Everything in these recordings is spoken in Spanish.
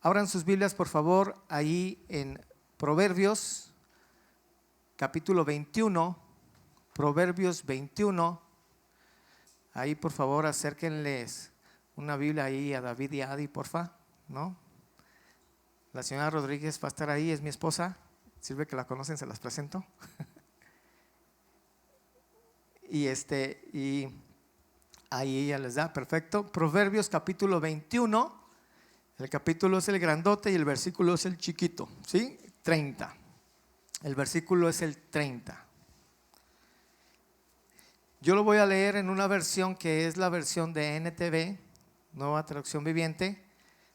Abran sus Biblias, por favor, ahí en Proverbios, capítulo 21, Proverbios 21. Ahí, por favor, acérquenles una Biblia ahí a David y a Adi, porfa, ¿no? La señora Rodríguez va a estar ahí, es mi esposa. Sirve que la conocen, se las presento. y ahí ella les da, perfecto. Proverbios capítulo 21. El capítulo es el grandote y el versículo es el chiquito, ¿sí? 30. El versículo es el 30. Yo lo voy a leer en una versión que es la versión de NTV, Nueva Traducción Viviente,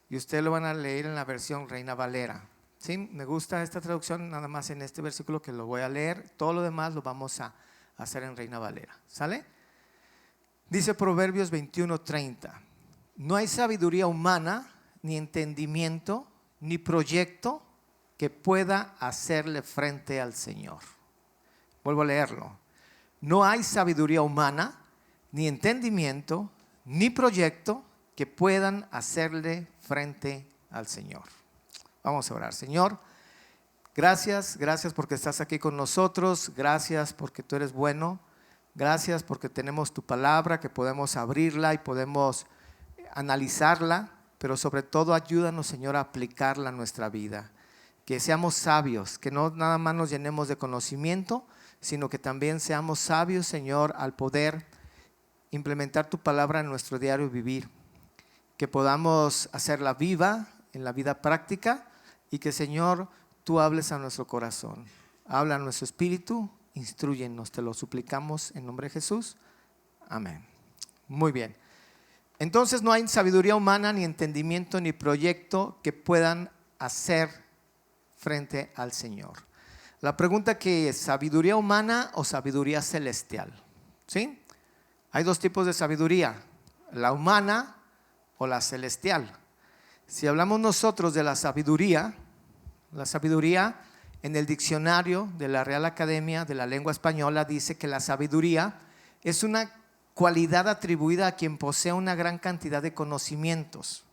y ustedes lo van a leer en la versión Reina Valera, ¿sí? Me gusta esta traducción nada más en este versículo que lo voy a leer. Todo lo demás lo vamos a hacer en Reina Valera, ¿sale? Dice Proverbios 21:30: no hay sabiduría humana, ni entendimiento, ni proyecto que pueda hacerle frente al Señor. Vuelvo a leerlo. No hay sabiduría humana, ni entendimiento, ni proyecto que puedan hacerle frente al Señor. Vamos a orar. Señor, gracias porque estás aquí con nosotros. Gracias porque tú eres bueno. Gracias porque tenemos tu palabra, que podemos abrirla y podemos analizarla. Pero sobre todo ayúdanos, Señor, a aplicarla a nuestra vida. Que seamos sabios, que no nada más nos llenemos de conocimiento, sino que también seamos sabios, Señor, al poder implementar tu palabra en nuestro diario vivir. Que podamos hacerla viva en la vida práctica y que, Señor, tú hables a nuestro corazón. Habla a nuestro espíritu, instrúyenos, te lo suplicamos en nombre de Jesús. Amén. Muy bien. Entonces no hay sabiduría humana, ni entendimiento, ni proyecto que puedan hacer frente al Señor. La pregunta que es: ¿sabiduría humana o sabiduría celestial? ¿Sí? Hay dos tipos de sabiduría: la humana o la celestial. Si hablamos nosotros de la sabiduría en el diccionario de la Real Academia de la Lengua Española dice que la sabiduría es una cualidad atribuida a quien posee una gran cantidad de conocimientos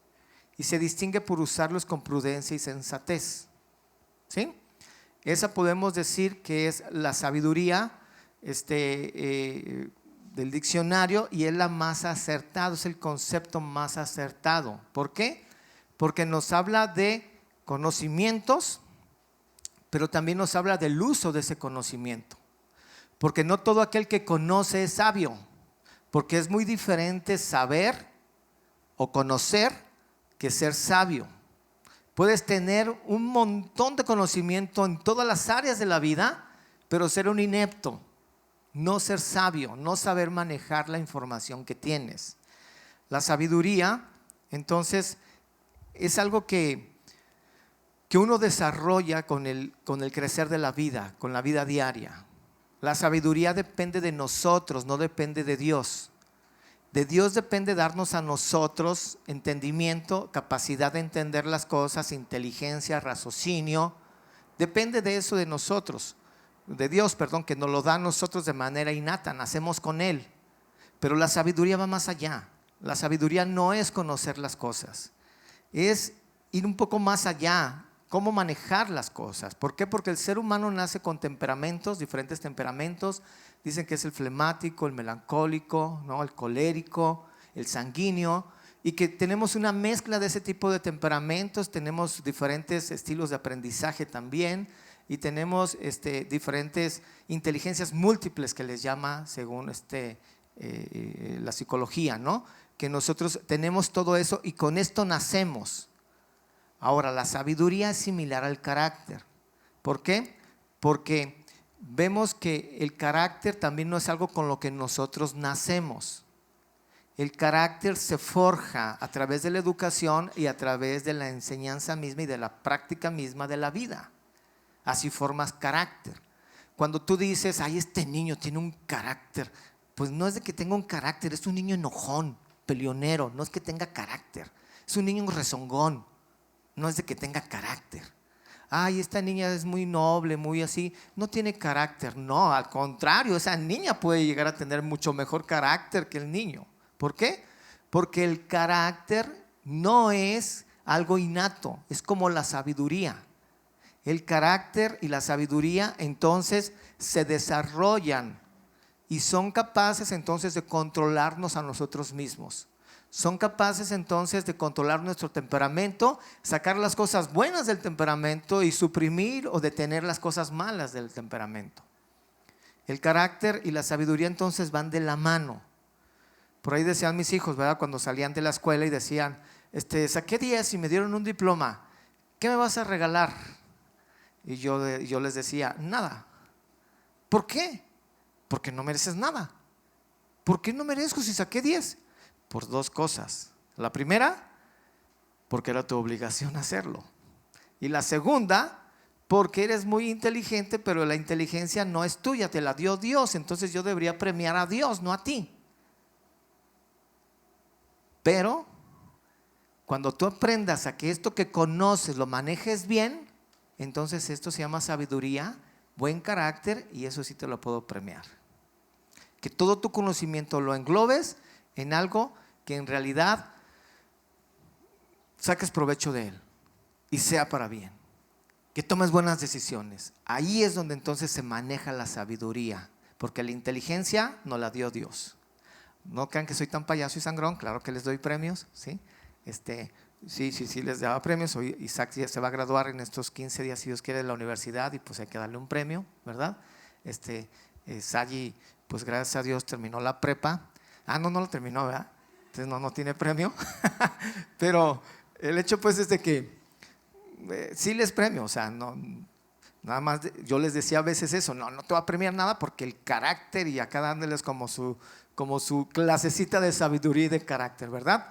y se distingue por usarlos con prudencia y sensatez, ¿sí? Esa podemos decir que es la sabiduría del diccionario, y es la más acertada, es el concepto más acertado. ¿Por qué? Porque nos habla de conocimientos, pero también nos habla del uso de ese conocimiento. Porque no todo aquel que conoce es sabio. Porque es muy diferente saber o conocer que ser sabio. Puedes tener un montón de conocimiento en todas las áreas de la vida, pero ser un inepto, no ser sabio, no saber manejar la información que tienes. La sabiduría, entonces, es algo que uno desarrolla con el crecer de la vida, con la vida diaria. La sabiduría depende de nosotros, no depende de Dios. De Dios depende darnos a nosotros entendimiento, capacidad de entender las cosas, inteligencia, raciocinio. Depende de eso de nosotros, de Dios, que nos lo da a nosotros de manera innata, nacemos con Él. Pero la sabiduría va más allá. La sabiduría no es conocer las cosas, es ir un poco más allá. Cómo manejar las cosas. ¿Por qué? Porque el ser humano nace con temperamentos, diferentes temperamentos. Dicen que es el flemático, el melancólico, ¿no? El colérico, el sanguíneo, y que tenemos una mezcla de ese tipo de temperamentos. Tenemos diferentes estilos de aprendizaje también, y tenemos diferentes inteligencias múltiples que les llama según la psicología, ¿no? Que nosotros tenemos todo eso y con esto nacemos. Ahora, la sabiduría es similar al carácter. ¿Por qué? Porque vemos que el carácter también no es algo con lo que nosotros nacemos. El carácter se forja a través de la educación y a través de la enseñanza misma y de la práctica misma de la vida. Así formas carácter. Cuando tú dices: ay, este niño tiene un carácter, pues no es de que tenga un carácter, es un niño enojón, peleonero, no es que tenga carácter, es un niño rezongón. No es de que tenga carácter. Ay, esta niña es muy noble, muy así, no tiene carácter. No, al contrario, esa niña puede llegar a tener mucho mejor carácter que el niño. ¿Por qué? Porque el carácter no es algo innato, es como la sabiduría. El carácter y la sabiduría entonces se desarrollan y son capaces entonces de controlarnos a nosotros mismos. Son capaces entonces de controlar nuestro temperamento, sacar las cosas buenas del temperamento y suprimir o detener las cosas malas del temperamento. El carácter y la sabiduría entonces van de la mano. Por ahí decían mis hijos, ¿verdad? Cuando salían de la escuela y decían, saqué 10 y me dieron un diploma, ¿qué me vas a regalar? Y yo les decía, nada. ¿Por qué? Porque no mereces nada. ¿Por qué no merezco si saqué 10? Por dos cosas. La primera, porque era tu obligación hacerlo. Y la segunda, porque eres muy inteligente, pero la inteligencia no es tuya, te la dio Dios. Entonces yo debería premiar a Dios, no a ti. Pero cuando tú aprendas a que esto que conoces lo manejes bien, entonces esto se llama sabiduría, buen carácter, y eso sí te lo puedo premiar. Que todo tu conocimiento lo englobes en algo que en realidad saques provecho de él y sea para bien. Que tomes buenas decisiones. Ahí es donde entonces se maneja la sabiduría, porque la inteligencia nos la dio Dios. No crean que soy tan payaso y sangrón, claro que les doy premios, ¿sí? Sí, les daba premios. Hoy Isaac ya se va a graduar en estos 15 días, si Dios quiere, de la universidad, y pues hay que darle un premio, ¿verdad? Sagi, pues gracias a Dios terminó la prepa. No lo terminó, ¿verdad? Entonces no tiene premio. Pero el hecho pues es de que sí les premio, o sea, no, nada más yo les decía a veces eso, no te va a premiar nada porque el carácter, y acá dándoles como su clasecita de sabiduría y de carácter, ¿verdad?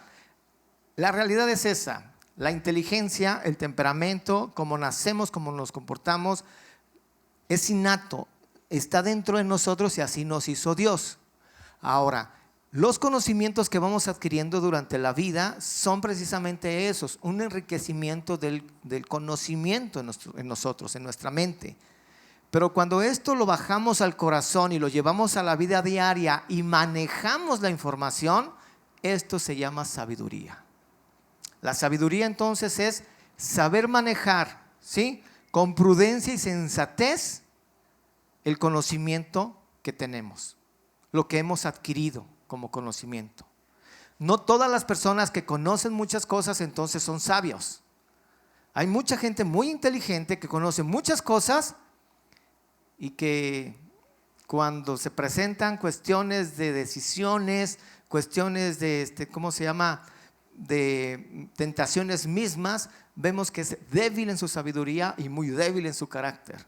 La realidad es esa, la inteligencia, el temperamento, cómo nacemos, cómo nos comportamos, es innato, está dentro de nosotros y así nos hizo Dios. Ahora, los conocimientos que vamos adquiriendo durante la vida son precisamente esos, un enriquecimiento del conocimiento en nosotros, en nuestra mente. Pero cuando esto lo bajamos al corazón y lo llevamos a la vida diaria y manejamos la información, esto se llama sabiduría. La sabiduría entonces es saber manejar, ¿sí?, con prudencia y sensatez el conocimiento que tenemos, lo que hemos adquirido como conocimiento. No todas las personas que conocen muchas cosas entonces son sabios. Hay mucha gente muy inteligente que conoce muchas cosas y que cuando se presentan cuestiones de decisiones, cuestiones de ¿cómo se llama?, de tentaciones mismas, vemos que es débil en su sabiduría y muy débil en su carácter.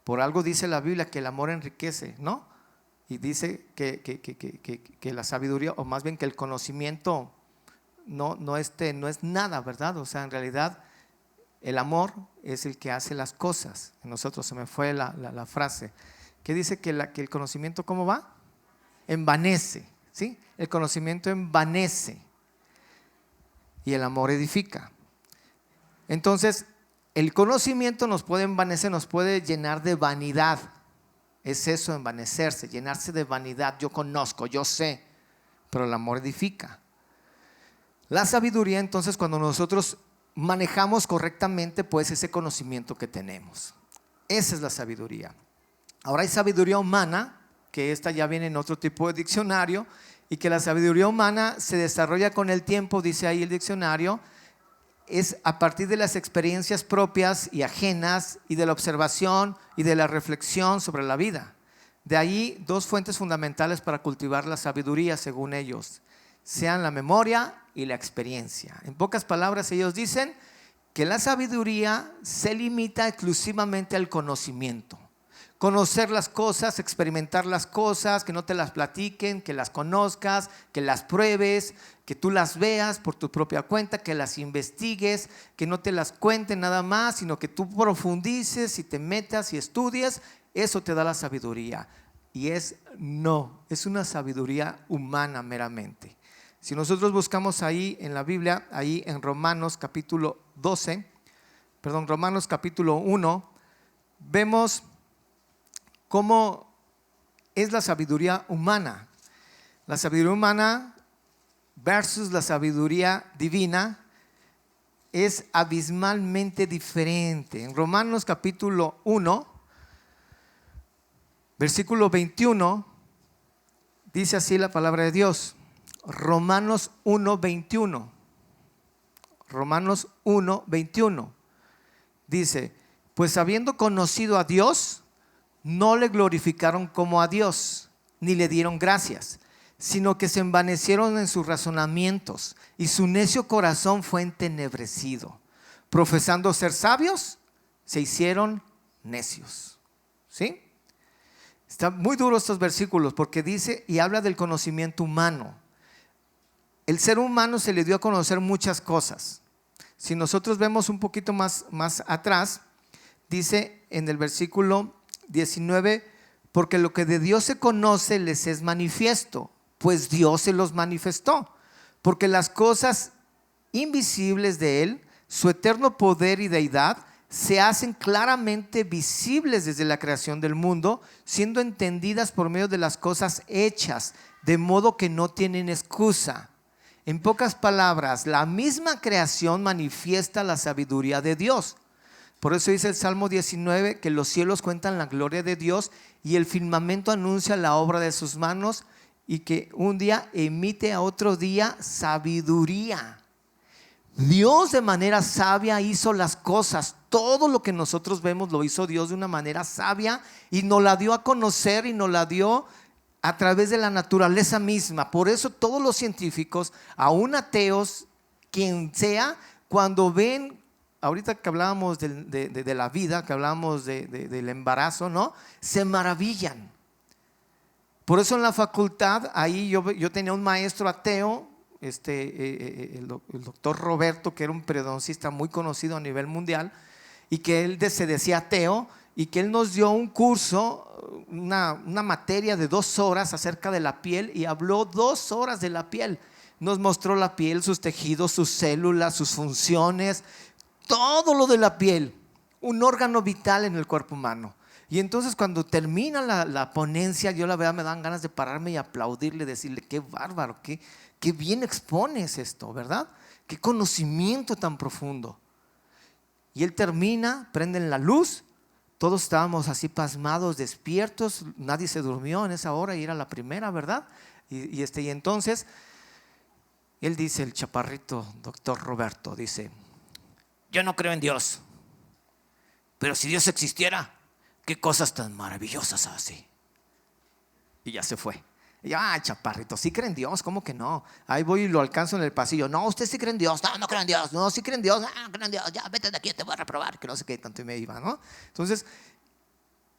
Por algo dice la Biblia que el amor enriquece, ¿no? Y dice que la sabiduría, o más bien que el conocimiento no es nada, ¿verdad? O sea, en realidad el amor es el que hace las cosas. En nosotros se me fue la frase que dice que el conocimiento, ¿cómo va? Envanece, ¿sí? El conocimiento envanece y el amor edifica. Entonces, el conocimiento nos puede envanecer, nos puede llenar de vanidad. Es eso, envanecerse, llenarse de vanidad. Yo conozco, yo sé, pero el amor edifica. La sabiduría, entonces, cuando nosotros manejamos correctamente pues ese conocimiento que tenemos, esa es la sabiduría. Ahora hay sabiduría humana, que esta ya viene en otro tipo de diccionario, y que la sabiduría humana se desarrolla con el tiempo, dice ahí el diccionario, es a partir de las experiencias propias y ajenas y de la observación y de la reflexión sobre la vida. De ahí dos fuentes fundamentales para cultivar la sabiduría, según ellos, sean la memoria y la experiencia. En pocas palabras, ellos dicen que la sabiduría se limita exclusivamente al conocimiento. Conocer las cosas, experimentar las cosas, que no te las platiquen, que las conozcas, que las pruebes, que tú las veas por tu propia cuenta, que las investigues, que no te las cuenten nada más, sino que tú profundices y te metas y estudies. Eso te da la sabiduría. Y es una sabiduría humana meramente. Si nosotros buscamos ahí en la Biblia, ahí en Romanos capítulo 1, vemos cómo es la sabiduría humana. La sabiduría humana versus la sabiduría divina es abismalmente diferente. En Romanos capítulo 1, versículo 21, dice así la palabra de Dios. Romanos 1, 21. Romanos 1, 21. Dice, pues habiendo conocido a Dios, no le glorificaron como a Dios, ni le dieron gracias, sino que se envanecieron en sus razonamientos, y su necio corazón fue entenebrecido. Profesando ser sabios, se hicieron necios. ¿Sí? Están muy duros estos versículos porque dice y habla del conocimiento humano. El ser humano se le dio a conocer muchas cosas. Si nosotros vemos un poquito más atrás, dice en el versículo 19, porque lo que de Dios se conoce les es manifiesto, pues Dios se los manifestó, porque las cosas invisibles de Él, su eterno poder y deidad, se hacen claramente visibles desde la creación del mundo, siendo entendidas por medio de las cosas hechas, de modo que no tienen excusa. En pocas palabras, la misma creación manifiesta la sabiduría de Dios. Por eso dice el Salmo 19 que los cielos cuentan la gloria de Dios y el firmamento anuncia la obra de sus manos, y que un día emite a otro día sabiduría. Dios de manera sabia hizo las cosas. Todo lo que nosotros vemos lo hizo Dios de una manera sabia y nos la dio a conocer y nos la dio a través de la naturaleza misma. Por eso todos los científicos, aún ateos, quien sea, cuando ven, ahorita que hablábamos de la vida, que hablábamos del embarazo, ¿no? Se maravillan. Por eso en la facultad, ahí yo tenía un maestro ateo, el doctor Roberto, que era un periodoncista muy conocido a nivel mundial, y que él se decía ateo, y que él nos dio un curso, una materia de 2 horas acerca de la piel, y habló 2 horas de la piel. Nos mostró la piel, sus tejidos, sus células, sus funciones, todo lo de la piel, un órgano vital en el cuerpo humano. Y entonces cuando termina la ponencia, yo la verdad me dan ganas de pararme y aplaudirle, decirle qué bárbaro, qué bien expones esto, ¿verdad? Qué conocimiento tan profundo. Y él termina, prenden la luz, todos estábamos así pasmados, despiertos, nadie se durmió en esa hora y era la primera, ¿verdad? Y entonces él dice, el chaparrito doctor Roberto, dice, yo no creo en Dios, pero si Dios existiera, qué cosas tan maravillosas hace. Y ya se fue. Y yo, chaparrito, ¿sí creen en Dios? ¿Cómo que no? Ahí voy y lo alcanzo en el pasillo. No, usted sí cree en Dios. No, no creo en Dios. No, sí cree en Dios. No, creo en Dios. Ya, vete de aquí, te voy a reprobar. Que no sé qué tanto me iba, ¿no? Entonces,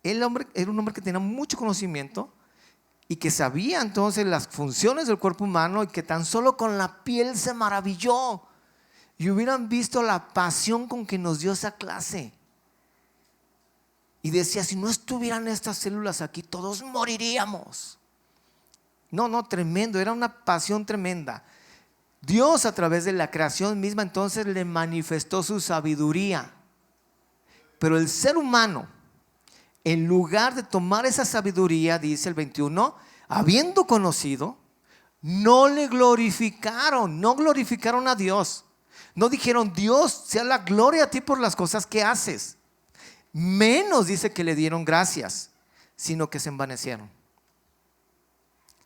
el hombre era un hombre que tenía mucho conocimiento y que sabía entonces las funciones del cuerpo humano, y que tan solo con la piel se maravilló. Y hubieran visto la pasión con que nos dio esa clase. Y decía, si no estuvieran estas células aquí, todos moriríamos. No, tremendo, era una pasión tremenda. Dios a través de la creación misma entonces le manifestó su sabiduría. Pero el ser humano, en lugar de tomar esa sabiduría, dice el 21, habiendo conocido, no le glorificaron, no glorificaron a Dios. No dijeron, Dios, sea la gloria a ti por las cosas que haces. Menos dice que le dieron gracias, sino que se envanecieron.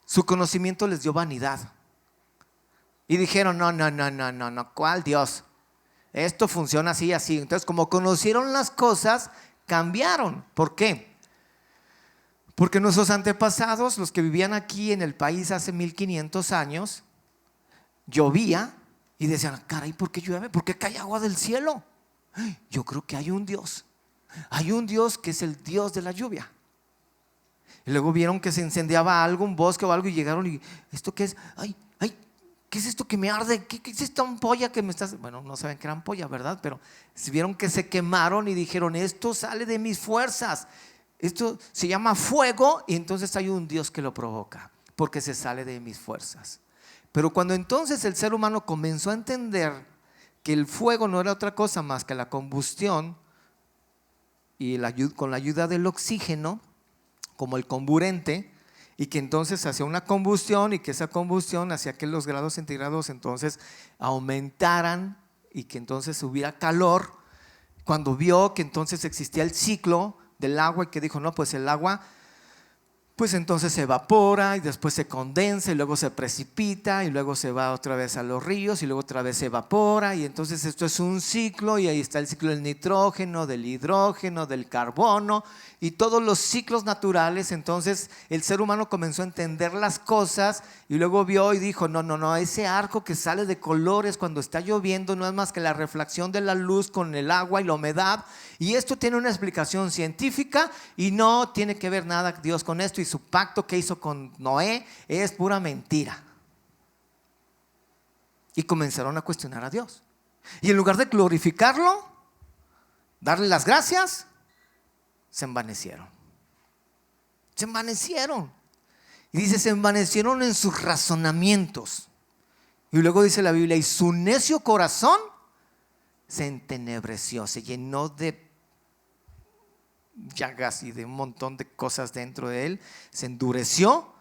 Su conocimiento les dio vanidad. Y dijeron, no, ¿cuál Dios? Esto funciona así, así. Entonces, como conocieron las cosas, cambiaron. ¿Por qué? Porque nuestros antepasados, los que vivían aquí en el país hace 1500 años, llovía y decían, caray, ¿por qué llueve? ¿Por qué cae agua del cielo? Yo creo que hay un Dios. Hay un Dios que es el Dios de la lluvia. Y luego vieron que se incendiaba algo, un bosque o algo, y llegaron y, ¿esto qué es? Ay, ¿qué es esto que me arde? ¿Qué es esta ampolla que me estás? Bueno, no saben que era ampolla, ¿verdad? Pero vieron que se quemaron y dijeron, esto sale de mis fuerzas. Esto se llama fuego, y entonces hay un Dios que lo provoca, porque se sale de mis fuerzas. Pero cuando entonces el ser humano comenzó a entender que el fuego no era otra cosa más que la combustión, y con la ayuda del oxígeno como el comburente, y que entonces hacía una combustión, y que esa combustión hacía que los grados centígrados entonces aumentaran, y que entonces hubiera calor. Cuando vio que entonces existía el ciclo del agua y que dijo, no, pues el agua pues entonces se evapora y después se condensa y luego se precipita y luego se va otra vez a los ríos y luego otra vez se evapora, y entonces esto es un ciclo, y ahí está el ciclo del nitrógeno, del hidrógeno, del carbono y todos los ciclos naturales. Entonces el ser humano comenzó a entender las cosas y luego vio y dijo, no, ese arco que sale de colores cuando está lloviendo no es más que la reflexión de la luz con el agua y la humedad, y esto tiene una explicación científica y no tiene que ver nada Dios con esto, y su pacto que hizo con Noé es pura mentira. Y comenzaron a cuestionar a Dios, y en lugar de glorificarlo, darle las gracias, se envanecieron. Y dice, se envanecieron en sus razonamientos. Y luego dice la Biblia, y su necio corazón se entenebreció, se llenó de llagas y de un montón de cosas dentro de él, se endureció,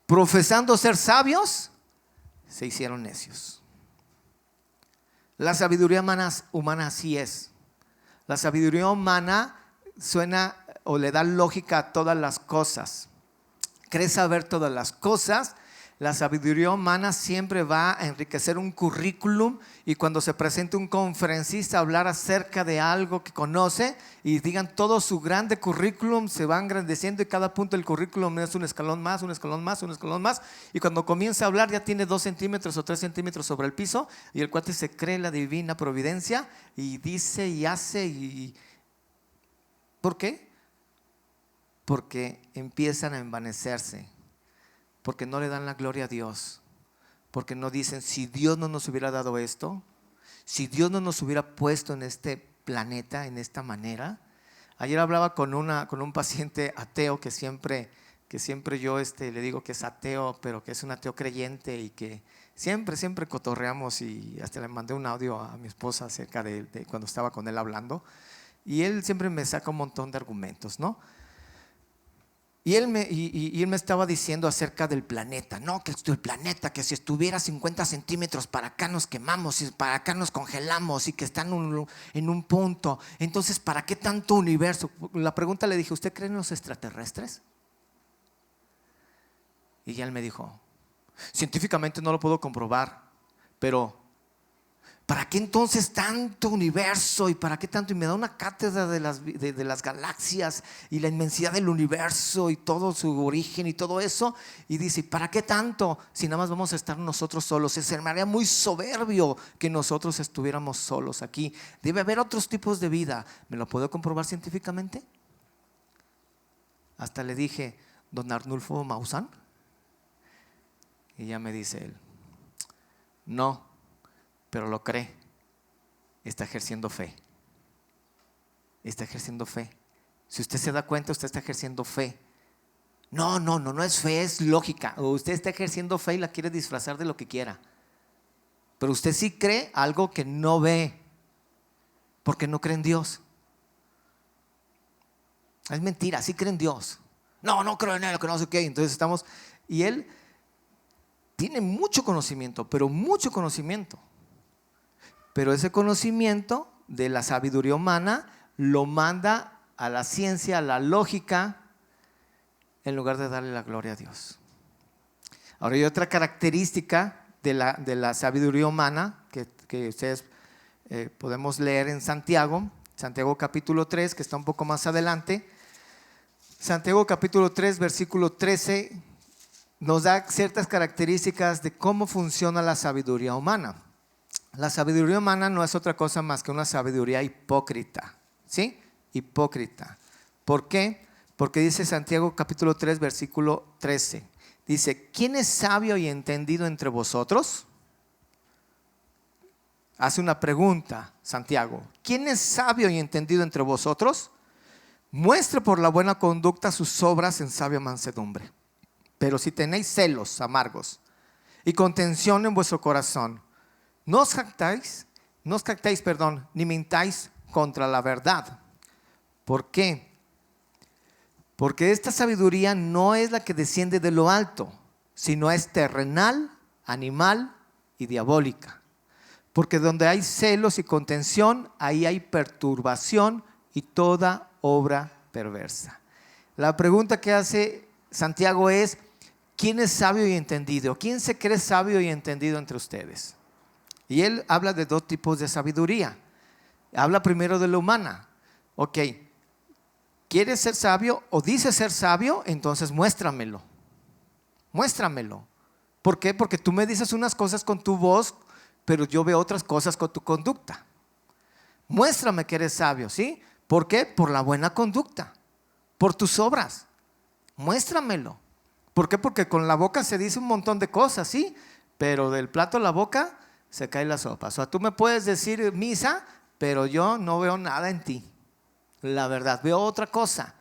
profesando ser sabios, se hicieron necios. La sabiduría humana así es. La sabiduría humana suena o le da lógica a todas las cosas, cree saber todas las cosas. La sabiduría humana siempre va a enriquecer un currículum, y cuando se presente un conferencista a hablar acerca de algo que conoce y digan todo su grande currículum, se va engrandeciendo, y cada punto del currículum es un escalón más, un escalón más, un escalón más, y cuando comienza a hablar ya tiene 2 centímetros o 3 centímetros sobre el piso, y el cuate se cree la divina providencia y dice y hace. ¿Por qué? Porque empiezan a envanecerse, porque no le dan la gloria a Dios, porque no dicen, si Dios no nos hubiera dado esto, si Dios no nos hubiera puesto en este planeta en esta manera. Ayer hablaba con un paciente ateo que siempre yo le digo que es ateo, pero que es un ateo creyente, y que siempre cotorreamos, y hasta le mandé un audio a mi esposa acerca de cuando estaba con él hablando, y él siempre me saca un montón de argumentos, ¿no? Y él me estaba diciendo acerca del planeta. No, que el planeta, que si estuviera 50 centímetros para acá nos quemamos, y para acá nos congelamos, y que está en un punto. Entonces, ¿para qué tanto universo? La pregunta le dije, ¿usted cree en los extraterrestres? Y ya él me dijo, científicamente no lo puedo comprobar, pero ¿para qué entonces tanto universo? ¿Y para qué tanto? Y me da una cátedra de las galaxias y la inmensidad del universo y todo su origen y todo eso. Y dice, ¿para qué tanto? Si nada más vamos a estar nosotros solos. Se me haría muy soberbio que nosotros estuviéramos solos aquí. Debe haber otros tipos de vida. ¿Me lo puedo comprobar científicamente? Hasta le dije, don Arnulfo Maussan. Y ya me dice él, no, pero lo cree. Está ejerciendo fe. Está ejerciendo fe. Si usted se da cuenta, usted está ejerciendo fe. No es fe, es lógica. O usted está ejerciendo fe y la quiere disfrazar de lo que quiera. Pero usted sí cree algo que no ve, porque no cree en Dios. Es mentira, sí cree en Dios. No creo en él, que no sé qué. Entonces estamos, y él tiene mucho conocimiento, pero mucho conocimiento. Pero ese conocimiento de la sabiduría humana lo manda a la ciencia, a la lógica, en lugar de darle la gloria a Dios. Ahora hay otra característica de la sabiduría humana que ustedes podemos leer en Santiago capítulo 3, que está un poco más adelante. Santiago capítulo 3, versículo 13, nos da ciertas características de cómo funciona la sabiduría humana. La sabiduría humana no es otra cosa más que una sabiduría hipócrita, ¿sí? Hipócrita. ¿Por qué? Porque dice Santiago capítulo 3, versículo 13. Dice, ¿quién es sabio y entendido entre vosotros? Hace una pregunta Santiago. ¿Quién es sabio y entendido entre vosotros? Muestre por la buena conducta sus obras en sabia mansedumbre. Pero si tenéis celos amargos y contención en vuestro corazón, no os jactáis, ni mintáis contra la verdad. ¿Por qué? Porque esta sabiduría no es la que desciende de lo alto, sino es terrenal, animal y diabólica. Porque donde hay celos y contención, ahí hay perturbación y toda obra perversa. La pregunta que hace Santiago es: ¿quién es sabio y entendido? ¿Quién se cree sabio y entendido entre ustedes? Y él habla de dos tipos de sabiduría. Habla primero de la humana. Ok, ¿quieres ser sabio o dices ser sabio? Entonces muéstramelo. Muéstramelo. ¿Por qué? Porque tú me dices unas cosas con tu voz, pero yo veo otras cosas con tu conducta. Muéstrame que eres sabio, ¿sí? ¿Por qué? Por la buena conducta, por tus obras. Muéstramelo. ¿Por qué? Porque con la boca se dice un montón de cosas, ¿sí? Pero del plato a la boca se cae la sopa. O sea, tú me puedes decir misa, pero yo no veo nada en ti. La verdad, veo otra cosa.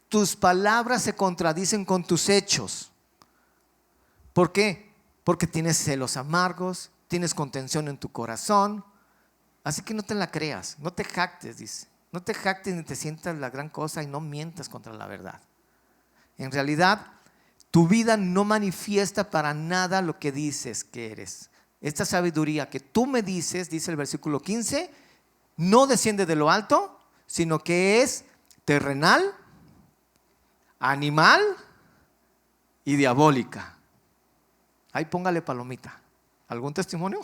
Tus palabras se contradicen con tus hechos. ¿Por qué? Porque tienes celos amargos, tienes contención en tu corazón. Así que no te la creas, no te jactes, dice. No te jactes ni te sientas la gran cosa y no mientas contra la verdad. En realidad, tu vida no manifiesta para nada lo que dices que eres. Esta sabiduría que tú me dices, dice el versículo 15, no desciende de lo alto, sino que es terrenal, animal y diabólica. Ahí póngale palomita. ¿Algún testimonio?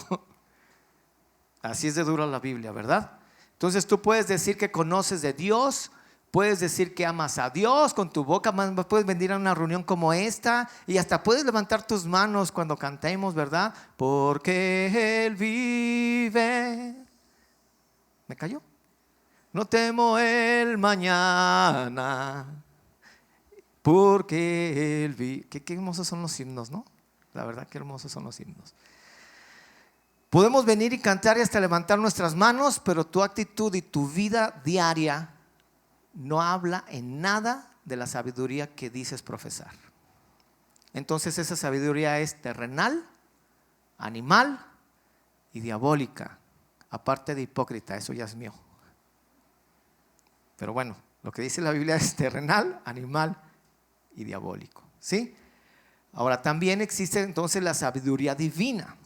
Así es de dura la Biblia, ¿verdad? Entonces tú puedes decir que conoces de Dios, puedes decir que amas a Dios con tu boca, puedes venir a una reunión como esta y hasta puedes levantar tus manos cuando cantemos, ¿verdad? Porque Él vive. ¿Me cayó? No temo el mañana, porque Él vive. Qué hermosos son los himnos, ¿no? La verdad, qué hermosos son los himnos. Podemos venir y cantar y hasta levantar nuestras manos, pero tu actitud y tu vida diaria no habla en nada de la sabiduría que dices profesar. Entonces esa sabiduría es terrenal, animal y diabólica, aparte de hipócrita. Eso ya es mío. Pero bueno, lo que dice la Biblia es terrenal, animal y diabólico, ¿sí? Ahora también existe entonces la sabiduría divina.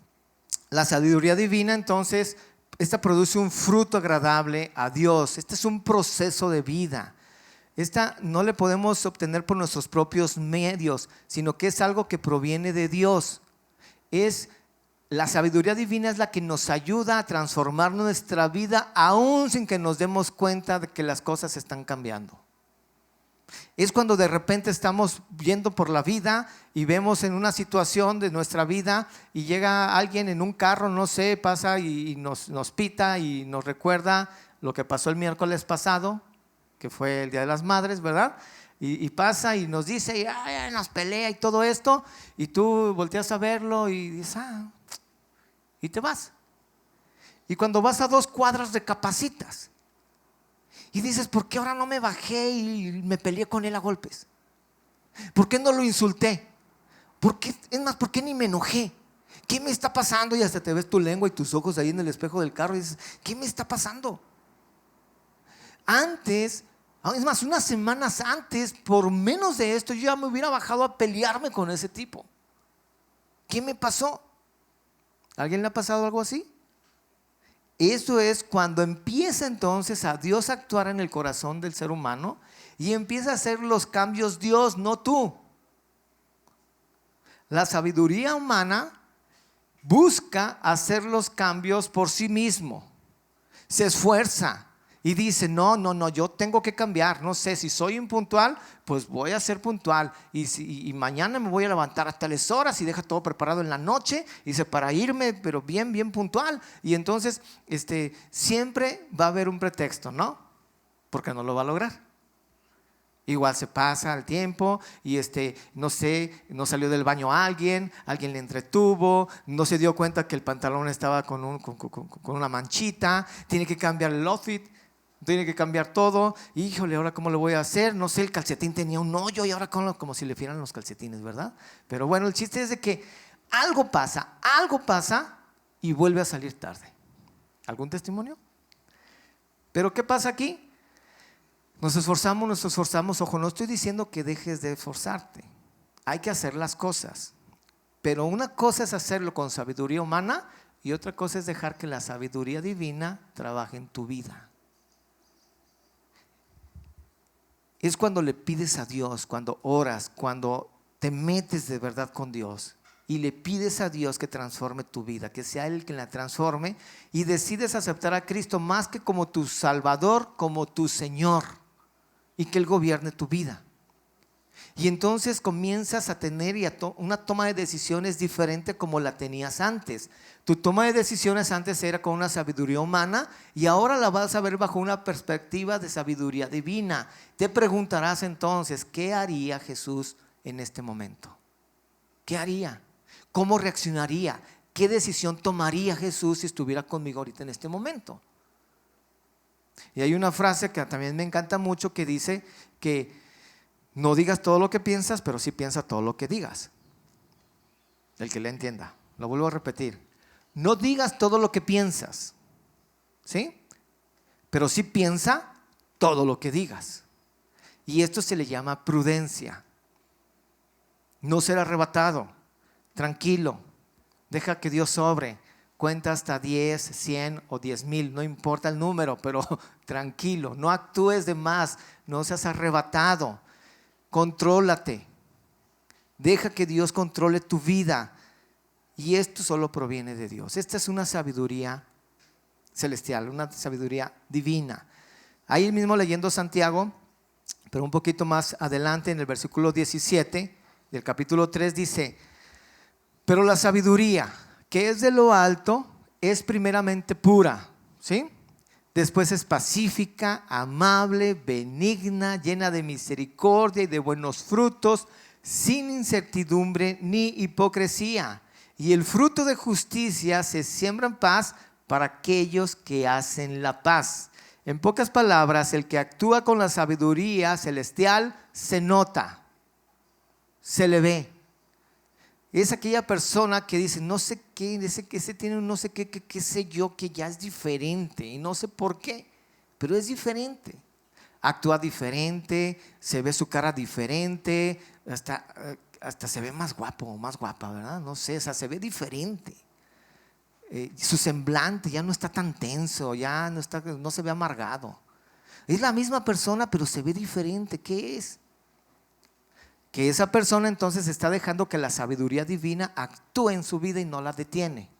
La sabiduría divina, entonces, esta produce un fruto agradable a Dios. Este es un proceso de vida. Esta no le podemos obtener por nuestros propios medios, sino que es algo que proviene de Dios. La sabiduría divina es la que nos ayuda a transformar nuestra vida aún sin que nos demos cuenta de que las cosas están cambiando. Es cuando de repente estamos yendo por la vida y vemos en una situación de nuestra vida y llega alguien en un carro, no sé, pasa y nos pita y nos recuerda lo que pasó el miércoles pasado, que fue el Día de las Madres, ¿verdad? Y pasa y nos dice, y nos pelea y todo esto, y tú volteas a verlo y dices, y te vas. Y cuando vas a 2 cuadras recapacitas. Y dices, ¿por qué ahora no me bajé y me peleé con él a golpes? ¿Por qué no lo insulté? ¿Por qué ni me enojé? ¿Qué me está pasando? Y hasta te ves tu lengua y tus ojos ahí en el espejo del carro y dices, ¿qué me está pasando? Antes, es más, unas semanas antes, por menos de esto, yo ya me hubiera bajado a pelearme con ese tipo. ¿Qué me pasó? ¿A alguien le ha pasado algo así? Eso es cuando empieza entonces a Dios a actuar en el corazón del ser humano y empieza a hacer los cambios Dios, no tú. La sabiduría humana busca hacer los cambios por sí mismo, se esfuerza y dice, no, yo tengo que cambiar, no sé, si soy impuntual, pues voy a ser puntual y mañana me voy a levantar a tales horas y deja todo preparado en la noche, dice, para irme, pero bien puntual. Y entonces siempre va a haber un pretexto, ¿no? Porque no lo va a lograr. Igual se pasa el tiempo y no sé, no salió del baño alguien le entretuvo, no se dio cuenta que el pantalón estaba con una manchita, tiene que cambiar el outfit, tiene que cambiar todo. Híjole, ahora cómo lo voy a hacer, no sé, el calcetín tenía un hoyo y ahora como si le fieran los calcetines, ¿verdad? Pero bueno, el chiste es de que algo pasa y vuelve a salir tarde. ¿Algún testimonio? Pero ¿qué pasa aquí? Nos esforzamos, ojo, no estoy diciendo que dejes de esforzarte, hay que hacer las cosas, pero una cosa es hacerlo con sabiduría humana y otra cosa es dejar que la sabiduría divina trabaje en tu vida. Es cuando le pides a Dios, cuando oras, cuando te metes de verdad con Dios y le pides a Dios que transforme tu vida, que sea Él quien la transforme, y decides aceptar a Cristo más que como tu Salvador, como tu Señor, y que Él gobierne tu vida. Y entonces comienzas a tener una toma de decisiones diferente como la tenías antes. Tu toma de decisiones antes era con una sabiduría humana y ahora la vas a ver bajo una perspectiva de sabiduría divina. Te preguntarás entonces, ¿qué haría Jesús en este momento? ¿Qué haría? ¿Cómo reaccionaría? ¿Qué decisión tomaría Jesús si estuviera conmigo ahorita en este momento? Y hay una frase que también me encanta mucho que dice que no digas todo lo que piensas, pero sí piensa todo lo que digas. El que le entienda, lo vuelvo a repetir. No digas todo lo que piensas, ¿sí? Pero sí piensa todo lo que digas. Y esto se le llama prudencia. No ser arrebatado, tranquilo, deja que Dios sobre. Cuenta hasta 10, 100 o 10,000, no importa el número, pero tranquilo, no actúes de más, no seas arrebatado. Contrólate, deja que Dios controle tu vida, y esto solo proviene de Dios. Esta es una sabiduría celestial, una sabiduría divina. Ahí mismo leyendo Santiago, pero un poquito más adelante en el versículo 17 del capítulo 3 dice: pero la sabiduría que es de lo alto es primeramente pura, ¿sí? Después es pacífica, amable, benigna, llena de misericordia y de buenos frutos, sin incertidumbre ni hipocresía. Y el fruto de justicia se siembra en paz para aquellos que hacen la paz. En pocas palabras, el que actúa con la sabiduría celestial se nota, se le ve. Es aquella persona que dice, no sé qué, ese tiene un no sé qué sé yo, que ya es diferente y no sé por qué, pero es diferente. Actúa diferente, se ve su cara diferente, hasta se ve más guapo o más guapa, ¿verdad? No sé, o sea, se ve diferente. Su semblante ya no está tan tenso, ya no se ve amargado. Es la misma persona, pero se ve diferente. ¿Qué es? Que esa persona entonces está dejando que la sabiduría divina actúe en su vida y no la detiene.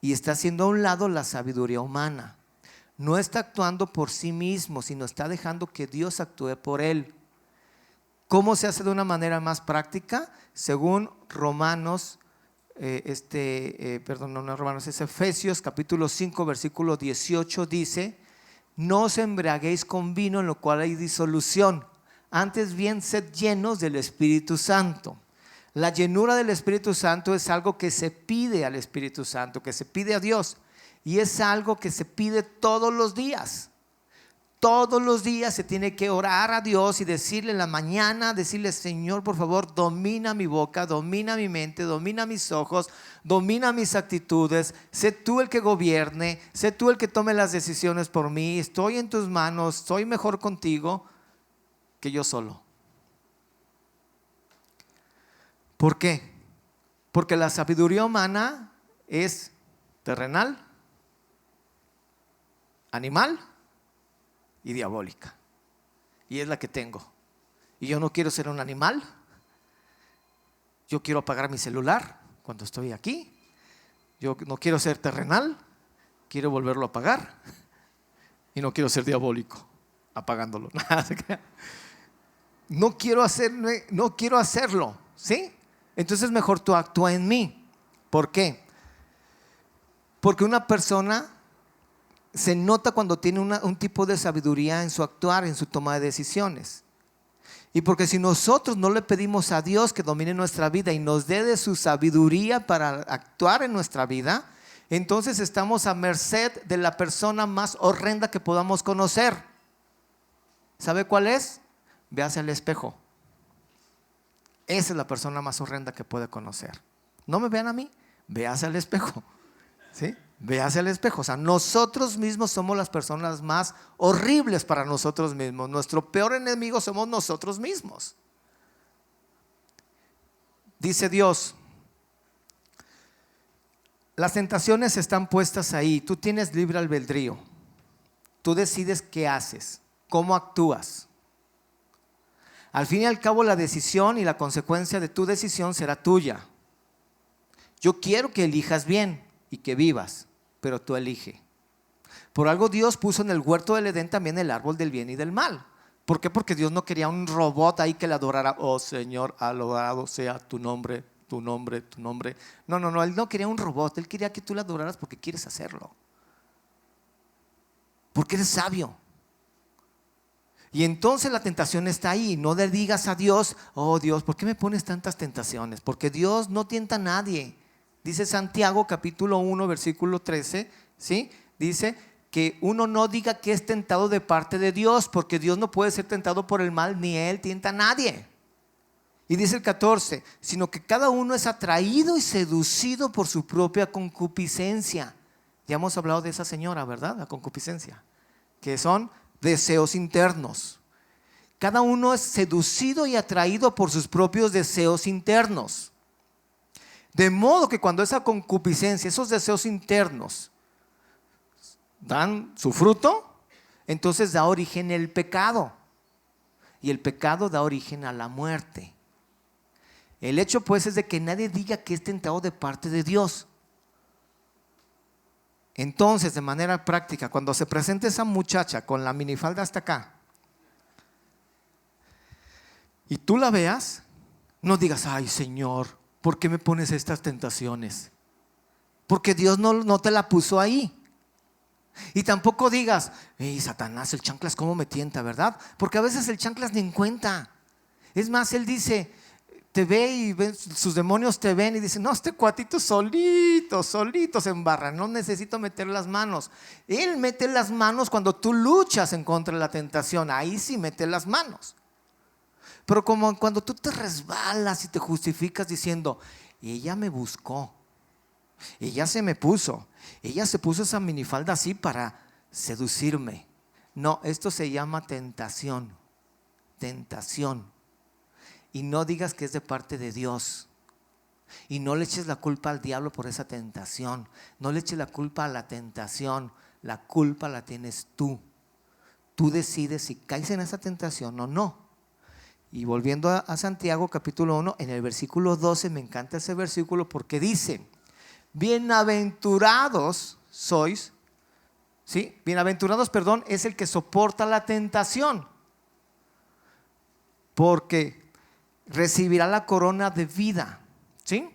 Y está haciendo a un lado la sabiduría humana. No está actuando por sí mismo, sino está dejando que Dios actúe por él. ¿Cómo se hace de una manera más práctica? Según Romanos, es Efesios capítulo 5 versículo 18 dice: no os embriaguéis con vino en lo cual hay disolución, antes bien sed llenos del Espíritu Santo. La llenura del Espíritu Santo es algo que se pide al Espíritu Santo, que se pide a Dios, y es algo que se pide todos los días. Todos los días se tiene que orar a Dios y decirle en la mañana, decirle: Señor, por favor, domina mi boca, domina mi mente, domina mis ojos, domina mis actitudes. Sé tú el que gobierne, sé tú el que tome las decisiones por mí. Estoy en tus manos, soy mejor contigo que yo solo. ¿Por qué? Porque la sabiduría humana es terrenal, animal y diabólica, y es la que tengo. Y yo no quiero ser un animal. Yo quiero apagar mi celular cuando estoy aquí. Yo no quiero ser terrenal, quiero volverlo a apagar. Y no quiero ser diabólico apagándolo. No quiero hacerlo, ¿sí? Entonces mejor tú actúa en mí. ¿Por qué? Porque una persona se nota cuando tiene un tipo de sabiduría en su actuar, en su toma de decisiones. Y porque si nosotros no le pedimos a Dios que domine nuestra vida y nos dé de su sabiduría para actuar en nuestra vida, entonces estamos a merced de la persona más horrenda que podamos conocer. ¿Sabe cuál es? Véase al espejo. Esa es la persona más horrenda que puede conocer. No me vean a mí, véase al espejo, ¿sí? Véase al espejo. O sea, nosotros mismos somos las personas más horribles para nosotros mismos. Nuestro peor enemigo somos nosotros mismos. Dice Dios: Las tentaciones están puestas ahí. Tú tienes libre albedrío. Tú decides qué haces, cómo actúas. Al fin y al cabo, la decisión y la consecuencia de tu decisión será tuya. Yo quiero que elijas bien y que vivas, pero tú elige. Por algo Dios puso en el huerto del Edén también el árbol del bien y del mal. ¿Por qué? Porque Dios no quería un robot ahí que le adorara. Oh Señor, alabado sea tu nombre, tu nombre, tu nombre. No, Él no quería un robot. Él quería que tú le adoraras porque quieres hacerlo, porque eres sabio. Y entonces la tentación está ahí. No le digas a Dios: oh Dios, ¿por qué me pones tantas tentaciones? Porque Dios no tienta a nadie. Dice Santiago capítulo 1 versículo 13, ¿sí? Dice que uno no diga que es tentado de parte de Dios, porque Dios no puede ser tentado por el mal, ni Él tienta a nadie. Y dice el 14, sino que cada uno es atraído y seducido por su propia concupiscencia. Ya hemos hablado de esa señora, ¿verdad? La concupiscencia, que son deseos internos. Cada uno es seducido y atraído por sus propios deseos internos. De modo que cuando esa concupiscencia, esos deseos internos dan su fruto, entonces da origen el pecado. Y el pecado da origen a la muerte. El hecho pues es de que nadie diga que es tentado de parte de Dios. Entonces, de manera práctica, cuando se presente esa muchacha con la minifalda hasta acá y tú la veas, no digas: ay Señor, ¿por qué me pones estas tentaciones? Porque Dios no te la puso ahí. Y tampoco digas: hey, Satanás, el chanclas cómo me tienta, ¿verdad? Porque a veces el chanclas ni en cuenta. Es más, él dice, te ve y sus demonios te ven y dicen: no, este cuatito solito se embarra, no necesito meter las manos. Él mete las manos cuando tú luchas en contra de la tentación. Ahí sí mete las manos. Pero como cuando tú te resbalas y te justificas diciendo: ella me buscó, ella se me puso, ella se puso esa minifalda así para seducirme. No, esto se llama tentación. Tentación. Y no digas que es de parte de Dios. Y no le eches la culpa al diablo por esa tentación. No le eches la culpa a la tentación. La culpa la tienes tú. Tú decides si caes en esa tentación o no. Y volviendo a Santiago capítulo 1, en el versículo 12, me encanta ese versículo porque dice: bienaventurados sois, ¿sí? Bienaventurados, perdón, es el que soporta la tentación, porque recibirá la corona de vida, ¿sí?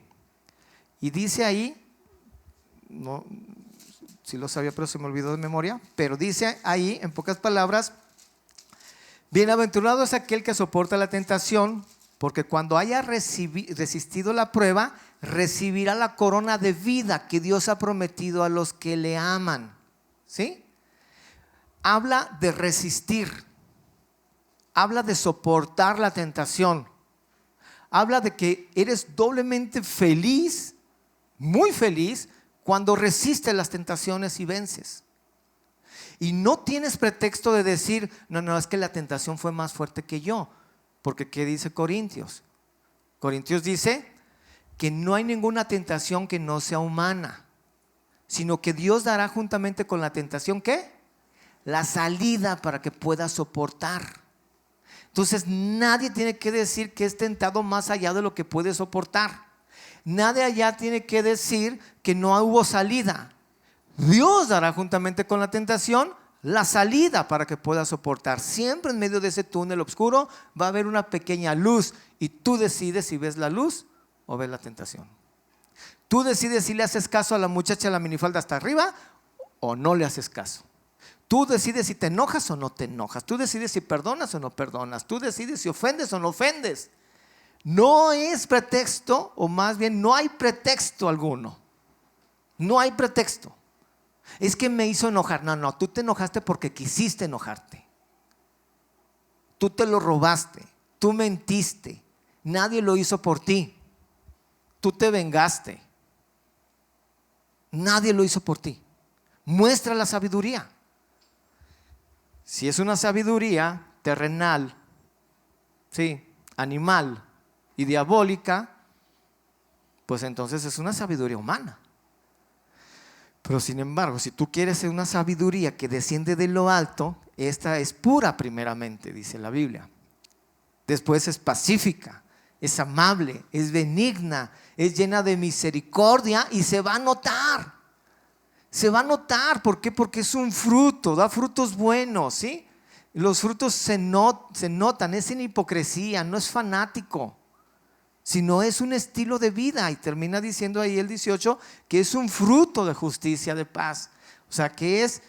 Y dice ahí, no, sí lo sabía pero se me olvidó de memoria, pero dice ahí en pocas palabras: bienaventurado es aquel que soporta la tentación, porque cuando haya resistido la prueba, recibirá la corona de vida que Dios ha prometido a los que le aman. ¿Sí? Habla de resistir, habla de soportar la tentación, habla de que eres doblemente feliz, muy feliz, cuando resistes las tentaciones y vences. Y no tienes pretexto de decir: no, es que la tentación fue más fuerte que yo. Porque ¿qué dice Corintios? Corintios dice que no hay ninguna tentación que no sea humana, sino que Dios dará juntamente con la tentación, ¿qué? La salida para que puedas soportar. Entonces nadie tiene que decir que es tentado más allá de lo que puede soportar. Nadie allá tiene que decir que no hubo salida. Dios dará juntamente con la tentación la salida para que puedas soportar. Siempre en medio de ese túnel oscuro va a haber una pequeña luz, y tú decides si ves la luz o ves la tentación. Tú decides si le haces caso a la muchacha de la minifalda hasta arriba o no le haces caso. Tú decides si te enojas o no te enojas. Tú decides si perdonas o no perdonas. Tú decides si ofendes o no ofendes. No es pretexto, o más bien no hay pretexto alguno. No hay pretexto. Es que me hizo enojar. No, tú te enojaste porque quisiste enojarte. Tú te lo robaste, tú mentiste. Nadie lo hizo por ti. Tú te vengaste. Nadie lo hizo por ti. Muestra la sabiduría. Si es una sabiduría terrenal, sí, animal y diabólica, pues entonces es una sabiduría humana. Pero sin embargo, si tú quieres una sabiduría que desciende de lo alto, esta es pura primeramente, dice la Biblia. Después es pacífica, es amable, es benigna, es llena de misericordia y se va a notar. Se va a notar, ¿por qué? Porque es un fruto, da frutos buenos, ¿sí? Los frutos se notan, es sin hipocresía, no es fanático, sino es un estilo de vida. Y termina diciendo ahí el 18 que es un fruto de justicia, de paz. O sea, que es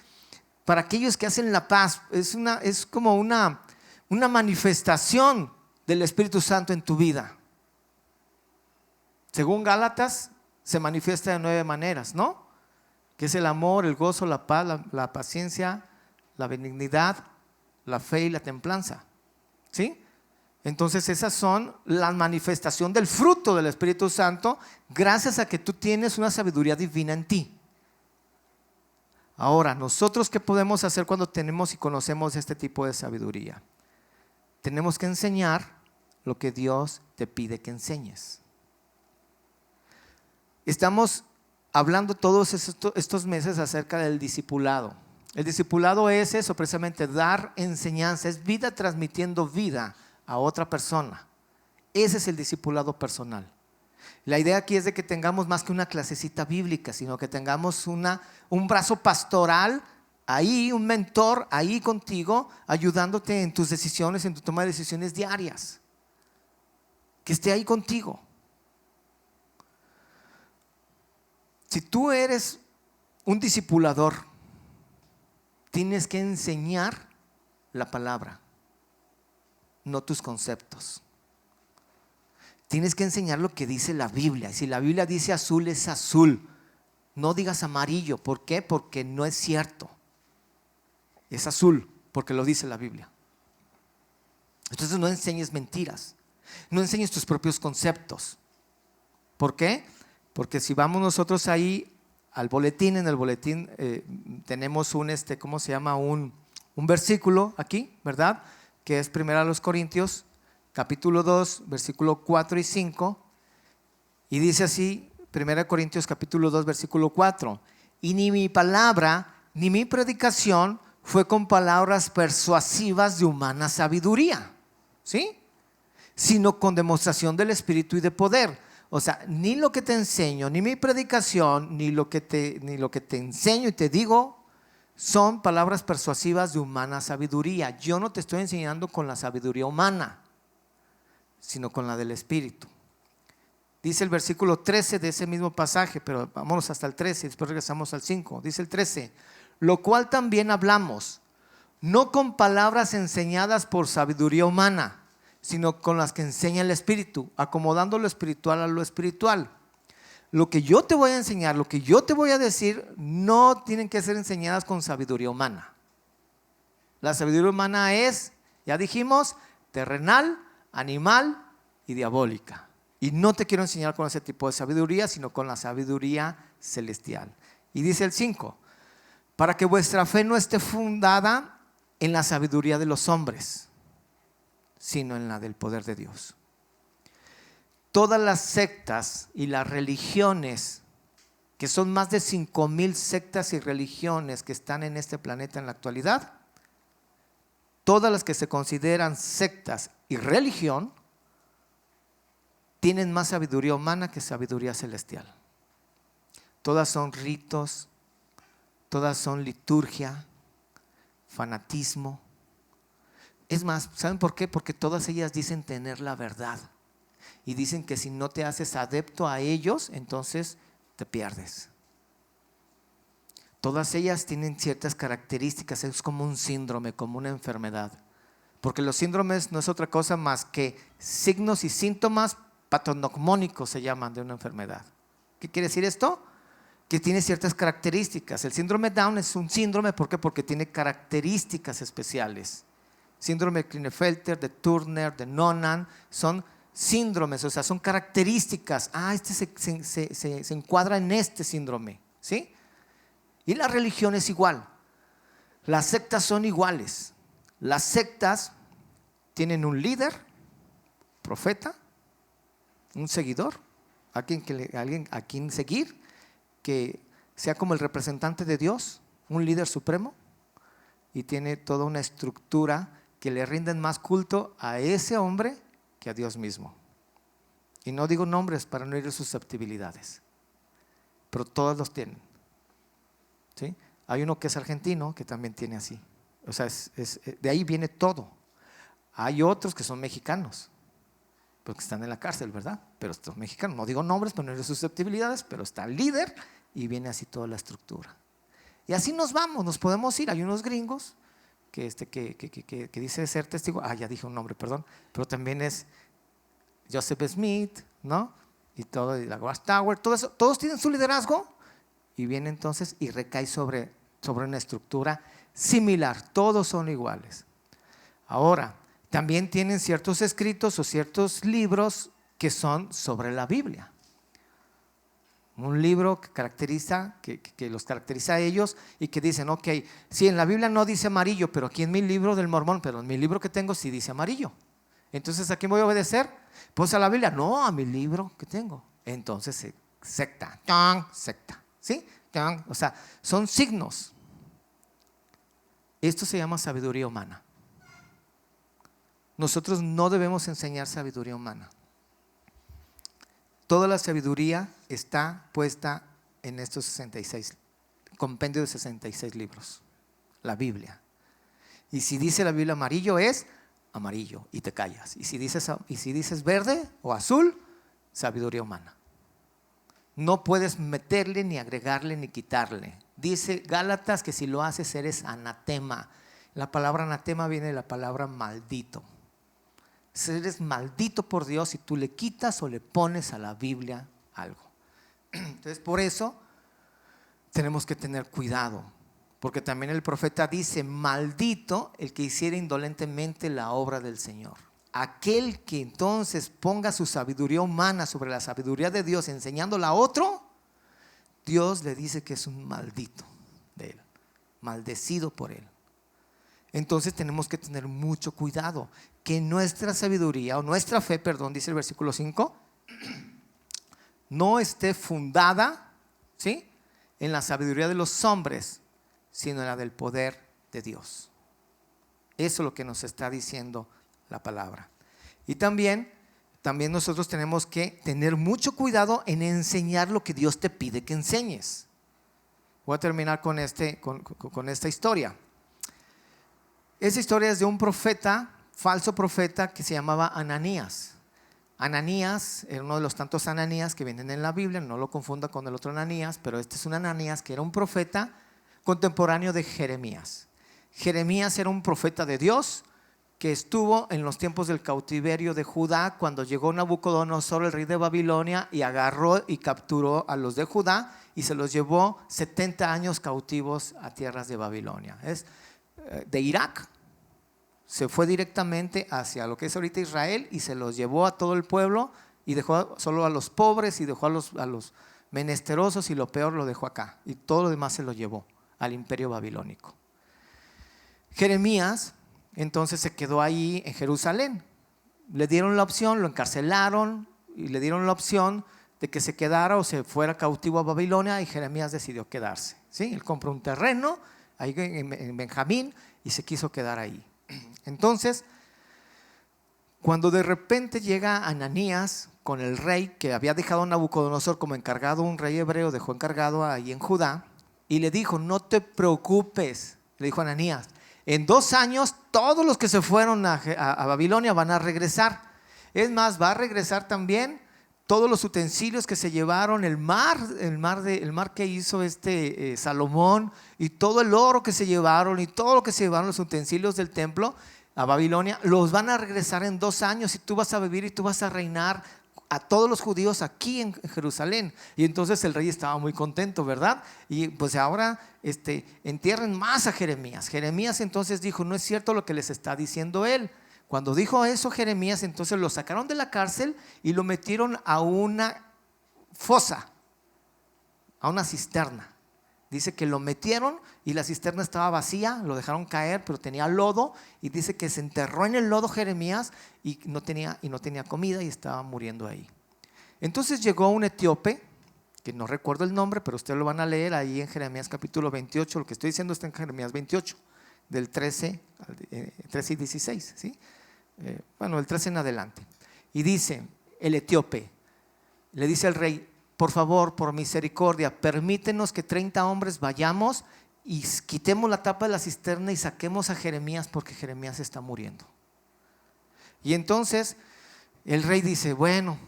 para aquellos que hacen la paz, es como una manifestación del Espíritu Santo en tu vida. Según Gálatas, se manifiesta de 9 maneras, ¿no? Que es el amor, el gozo, la paz, la paciencia, la benignidad, la fe y la templanza, ¿sí? Entonces esas son la manifestación del fruto del Espíritu Santo, gracias a que tú tienes una sabiduría divina en ti. Ahora, nosotros, ¿qué podemos hacer cuando tenemos y conocemos este tipo de sabiduría? Tenemos que enseñar lo que Dios te pide que enseñes. Estamos hablando todos estos meses acerca del discipulado. El discipulado es eso, precisamente dar enseñanza, es vida transmitiendo vida a otra persona. Ese es el discipulado personal. La idea aquí es de que tengamos más que una clasecita bíblica, sino que tengamos un brazo pastoral ahí, un mentor ahí contigo, ayudándote en tus decisiones, en tu toma de decisiones diarias. Que esté ahí contigo. Si tú eres un discipulador, tienes que enseñar la palabra, no tus conceptos. Tienes que enseñar lo que dice la Biblia. Si la Biblia dice azul, es azul. No digas amarillo. ¿Por qué? Porque no es cierto. Es azul, porque lo dice la Biblia. Entonces no enseñes mentiras. No enseñes tus propios conceptos. ¿Por qué? Porque si vamos nosotros ahí al boletín, en el boletín tenemos ¿cómo se llama? Un versículo aquí, ¿verdad? Que es 1 Corintios, capítulo 2, versículo 4 y 5. Y dice así, 1 Corintios capítulo 2, versículo 4. Y ni mi palabra, ni mi predicación fue con palabras persuasivas de humana sabiduría, ¿sí? Sino con demostración del Espíritu y de poder. O sea, ni lo que te enseño, ni mi predicación, ni lo que te enseño y te digo son palabras persuasivas de humana sabiduría. Yo no te estoy enseñando con la sabiduría humana, sino con la del Espíritu. Dice el versículo 13 de ese mismo pasaje, pero vámonos hasta el 13 y después regresamos al 5. Dice el 13, lo cual también hablamos, no con palabras enseñadas por sabiduría humana, sino con las que enseña el Espíritu, acomodando lo espiritual a lo espiritual. Lo que yo te voy a enseñar, lo que yo te voy a decir, no tienen que ser enseñadas con sabiduría humana. La sabiduría humana es, ya dijimos, terrenal, animal y diabólica. Y no te quiero enseñar con ese tipo de sabiduría, sino con la sabiduría celestial. Y dice el 5, para que vuestra fe no esté fundada en la sabiduría de los hombres, sino en la del poder de Dios. Todas las sectas y las religiones, que son más de 5,000 sectas y religiones que están en este planeta en la actualidad, todas las que se consideran sectas y religión, tienen más sabiduría humana que sabiduría celestial. Todas son ritos, todas son liturgia, fanatismo. Es más, ¿saben por qué? Porque todas ellas dicen tener la verdad y dicen que si no te haces adepto a ellos, entonces te pierdes. Todas ellas tienen ciertas características, es como un síndrome, como una enfermedad. Porque los síndromes no es otra cosa más que signos y síntomas patognomónicos se llaman de una enfermedad. ¿Qué quiere decir esto? Que tiene ciertas características. El síndrome Down es un síndrome, ¿por qué? Porque tiene características especiales. Síndrome de Klinefelter, de Turner, de Noonan, son síndromes, o sea, son características. Este se encuadra en este síndrome, ¿sí? Y la religión es igual. Las sectas son iguales. Las sectas tienen un líder, profeta, un seguidor, alguien a quien seguir, que sea como el representante de Dios, un líder supremo, y tiene toda una estructura que le rinden más culto a ese hombre que a Dios mismo. Y no digo nombres para no herir susceptibilidades, pero todos los tienen, ¿sí? Hay uno que es argentino que también tiene así. O sea, de ahí viene todo. Hay otros que son mexicanos, porque están en la cárcel, ¿verdad? Pero estos mexicanos, no digo nombres para no herir susceptibilidades, pero está el líder y viene así toda la estructura. Y así nos vamos, nos podemos ir. Hay unos gringos que dice ser testigo. Ya dije un nombre, perdón. Pero también es Joseph Smith, ¿no? Y todo, y la Watchtower, todo eso. Todos tienen su liderazgo y viene entonces y recae sobre una estructura similar. Todos son iguales. Ahora, también tienen ciertos escritos o ciertos libros que son sobre la Biblia. Un libro que los caracteriza a ellos y que dicen, ok, sí, en la Biblia no dice amarillo, pero aquí en mi libro del Mormón, pero en mi libro que tengo sí dice amarillo. Entonces, ¿a quién voy a obedecer? Pues a la Biblia, no, a mi libro que tengo. Entonces, secta, secta, ¿sí? O sea, son signos. Esto se llama sabiduría humana. Nosotros no debemos enseñar sabiduría humana. Toda la sabiduría está puesta en estos 66, compendio de 66 libros, la Biblia. Y si dice la Biblia amarillo es amarillo y te callas. Y si dices verde o azul, sabiduría humana. No puedes meterle ni agregarle ni quitarle. Dice Gálatas que si lo haces eres anatema. La palabra anatema viene de la palabra maldito. Eres maldito por Dios si tú le quitas o le pones a la Biblia algo. Entonces, por eso tenemos que tener cuidado, porque también el profeta dice: maldito el que hiciera indolentemente la obra del Señor. Aquel que entonces ponga su sabiduría humana sobre la sabiduría de Dios, enseñándola a otro, Dios le dice que es un maldito de él, maldecido por él. Entonces tenemos que tener mucho cuidado que nuestra sabiduría o nuestra fe, dice el versículo 5, no esté fundada, ¿sí?, en la sabiduría de los hombres, sino en la del poder de Dios. Eso es lo que nos está diciendo la palabra. Y también nosotros tenemos que tener mucho cuidado en enseñar lo que Dios te pide que enseñes. Voy a terminar con esta historia. Esa historia es de un profeta, falso profeta, que se llamaba Ananías. Ananías era uno de los tantos Ananías que vienen en la Biblia, no lo confunda con el otro Ananías, pero este es un Ananías que era un profeta contemporáneo de Jeremías. Jeremías era un profeta de Dios que estuvo en los tiempos del cautiverio de Judá, cuando llegó Nabucodonosor, el rey de Babilonia, y agarró y capturó a los de Judá y se los llevó 70 años cautivos a tierras de Babilonia. Es de Irak, se fue directamente hacia lo que es ahorita Israel y se los llevó a todo el pueblo y dejó solo a los pobres y dejó a los menesterosos, y lo peor lo dejó acá, y todo lo demás se lo llevó al imperio babilónico. Jeremías entonces se quedó ahí en Jerusalén. Le dieron la opción, lo encarcelaron y le dieron la opción de que se quedara o se fuera cautivo a Babilonia, y Jeremías decidió quedarse, ¿sí? Él compró un terreno ahí en Benjamín y se quiso quedar ahí. Entonces, cuando de repente llega Ananías con el rey que había dejado a Nabucodonosor como encargado, un rey hebreo dejó encargado ahí en Judá, y le dijo: no te preocupes, le dijo Ananías, en 2 años todos los que se fueron a Babilonia van a regresar. Es más, va a regresar también todos los utensilios que se llevaron, el mar que hizo Salomón, y todo el oro que se llevaron y todo lo que se llevaron, los utensilios del templo a Babilonia, los van a regresar en 2 años, y tú vas a vivir y tú vas a reinar a todos los judíos aquí en Jerusalén. Y entonces el rey estaba muy contento, ¿verdad? Y pues ahora entierren más a Jeremías. Jeremías entonces dijo: no es cierto lo que les está diciendo él. Cuando dijo eso Jeremías, entonces lo sacaron de la cárcel y lo metieron a una fosa, a una cisterna. Dice que lo metieron y la cisterna estaba vacía, lo dejaron caer, pero tenía lodo, y dice que se enterró en el lodo Jeremías y no tenía comida y estaba muriendo ahí. Entonces llegó un etíope que no recuerdo el nombre, pero ustedes lo van a leer ahí en Jeremías capítulo 28. Lo que estoy diciendo está en Jeremías 28, del 13 y 16, ¿sí? Bueno, el 13 en adelante. Y dice el etíope, le dice al rey: por favor, por misericordia, permítenos que 30 hombres vayamos y quitemos la tapa de la cisterna y saquemos a Jeremías, porque Jeremías está muriendo. Y entonces el rey dice: bueno,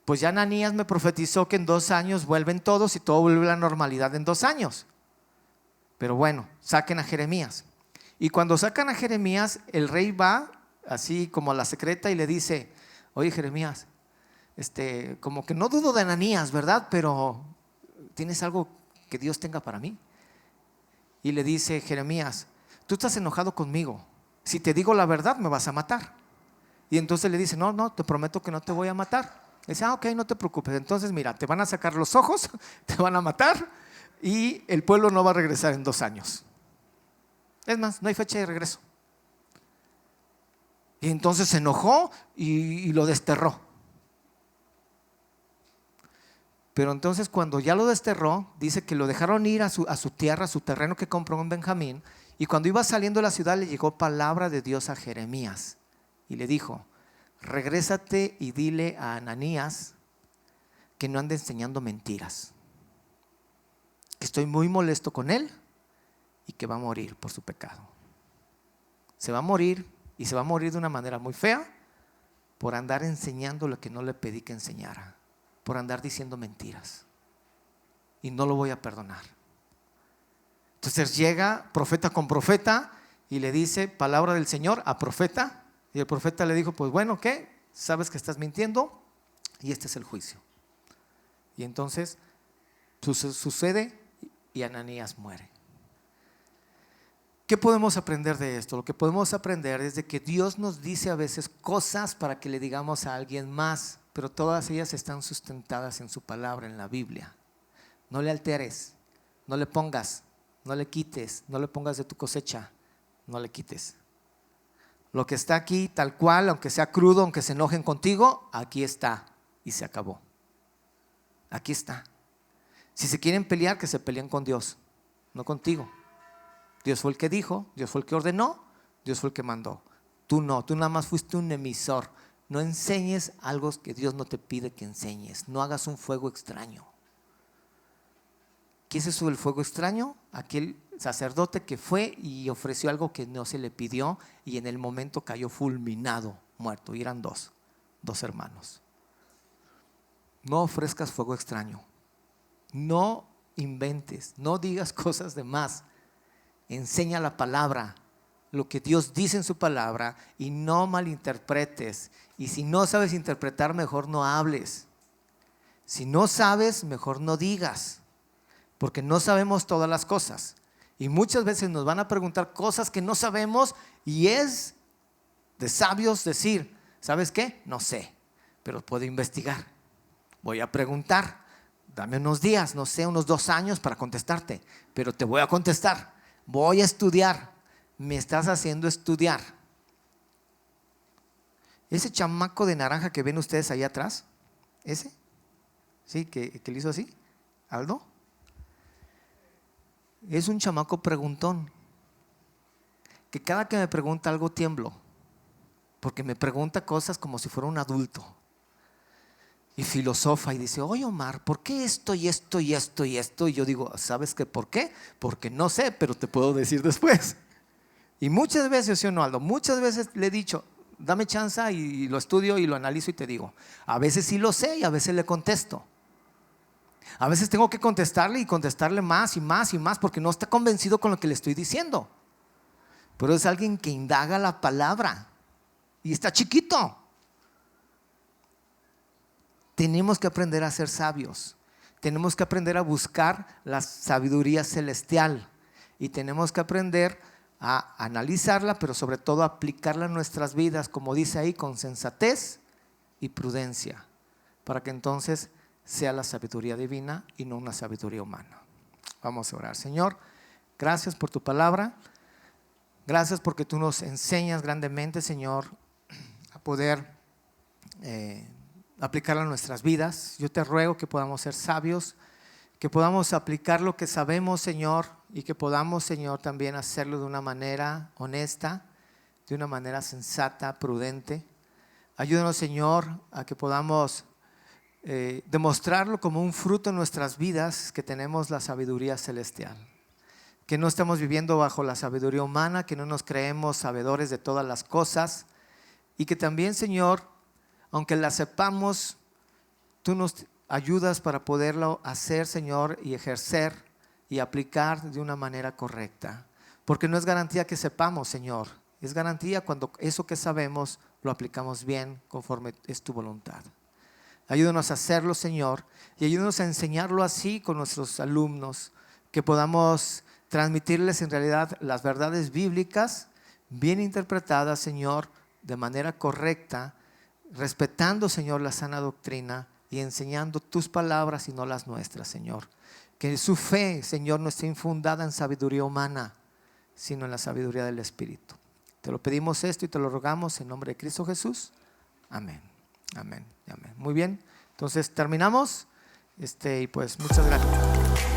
pues ya Ananías me profetizó que en 2 años vuelven todos y todo vuelve a la normalidad en 2 años. Pero bueno, saquen a Jeremías. Y cuando sacan a Jeremías, el rey va así como a la secreta y le dice: oye, Jeremías, como que no dudo de Ananías, ¿verdad? Pero ¿tienes algo que Dios tenga para mí? Y le dice Jeremías: tú estás enojado conmigo, si te digo la verdad me vas a matar. Y entonces le dice: no, te prometo que no te voy a matar. Le dice: ok, no te preocupes. Entonces mira, te van a sacar los ojos, te van a matar y el pueblo no va a regresar en 2 años. Es más, no hay fecha de regreso. Y entonces se enojó y lo desterró. Pero entonces cuando ya lo desterró, dice que lo dejaron ir a su tierra, a su terreno que compró en Benjamín. Y cuando iba saliendo de la ciudad le llegó palabra de Dios a Jeremías. Y le dijo: regrésate y dile a Ananías que no ande enseñando mentiras, que estoy muy molesto con él y que va a morir por su pecado. Se va a morir, y se va a morir de una manera muy fea, por andar enseñando lo que no le pedí que enseñara, por andar diciendo mentiras, y no lo voy a perdonar. Entonces llega profeta con profeta y le dice palabra del Señor a profeta. Y el profeta le dijo: pues bueno, ¿qué? Sabes que estás mintiendo y este es el juicio. Y entonces sucede y Ananías muere. ¿Qué podemos aprender de esto? Lo que podemos aprender es de que Dios nos dice a veces cosas para que le digamos a alguien más, pero todas ellas están sustentadas en su palabra, en la Biblia. No le alteres, no le pongas, no le quites, no le pongas de tu cosecha, no le quites. Lo que está aquí tal cual, aunque sea crudo, aunque se enojen contigo, aquí está y se acabó. Aquí está. Si se quieren pelear, que se peleen con Dios, no contigo. Dios fue el que dijo, Dios fue el que ordenó, Dios fue el que mandó. Tú no, tú nada más fuiste un emisor. No enseñes algo que Dios no te pide que enseñes. No hagas un fuego extraño. ¿Qué es eso del fuego extraño? Aquel sacerdote que fue y ofreció algo que no se le pidió y en el momento cayó fulminado, muerto. Y eran dos hermanos. No ofrezcas fuego extraño. No inventes, no digas cosas de más. Enseña la palabra, lo que Dios dice en su palabra, y no malinterpretes. Y si no sabes interpretar, mejor no hables. Si no sabes, mejor no digas, porque no sabemos todas las cosas. Y muchas veces nos van a preguntar cosas que no sabemos, y es de sabios decir: ¿sabes qué? No sé, pero puedo investigar. Voy a preguntar, dame unos días, no sé, unos 2 años para contestarte, pero te voy a contestar. Voy a estudiar. Me estás haciendo estudiar. Ese chamaco de naranja que ven ustedes ahí atrás, ese, sí, que le hizo así, Aldo, es un chamaco preguntón, que cada que me pregunta algo tiemblo, porque me pregunta cosas como si fuera un adulto. Y filosofa y dice: oye, Omar, ¿por qué esto y esto y esto y esto? Y yo digo: ¿sabes qué por qué? Porque no sé, pero te puedo decir después. Y muchas veces, ¿sí o no, Aldo? Muchas veces le he dicho: dame chance y lo estudio y lo analizo y te digo. A veces sí lo sé y a veces le contesto. A veces tengo que contestarle y contestarle más y más y más, porque no está convencido con lo que le estoy diciendo. Pero es alguien que indaga la palabra y está chiquito. Tenemos que aprender a ser sabios. Tenemos que aprender a buscar la sabiduría celestial. Y tenemos que aprender a analizarla, pero sobre todo a aplicarla en nuestras vidas, como dice ahí, con sensatez y prudencia, para que entonces sea la sabiduría divina y no una sabiduría humana. Vamos a orar. Señor, gracias por tu palabra. Gracias porque tú nos enseñas grandemente, Señor, a poder aplicarla en nuestras vidas. Yo te ruego que podamos ser sabios que podamos aplicar lo que sabemos, Señor, y que podamos, Señor, también hacerlo de una manera honesta, de una manera sensata, prudente. Ayúdanos, Señor, a que podamos demostrarlo como un fruto en nuestras vidas, que tenemos la sabiduría celestial, que no estamos viviendo bajo la sabiduría humana, que no nos creemos sabedores de todas las cosas, y que también, Señor, aunque la sepamos, tú nos ayudas para poderlo hacer, Señor, y ejercer y aplicar de una manera correcta. Porque no es garantía que sepamos, Señor. Es garantía cuando eso que sabemos lo aplicamos bien conforme es tu voluntad. Ayúdanos a hacerlo, Señor, y ayúdanos a enseñarlo así con nuestros alumnos, que podamos transmitirles en realidad las verdades bíblicas bien interpretadas, Señor, de manera correcta, respetando, Señor, la sana doctrina y enseñando tus palabras y no las nuestras, Señor. Que su fe, Señor, no esté infundada en sabiduría humana, sino en la sabiduría del Espíritu. Te lo pedimos esto y te lo rogamos en nombre de Cristo Jesús. Amén, amén, amén. Muy bien, entonces terminamos y pues muchas gracias.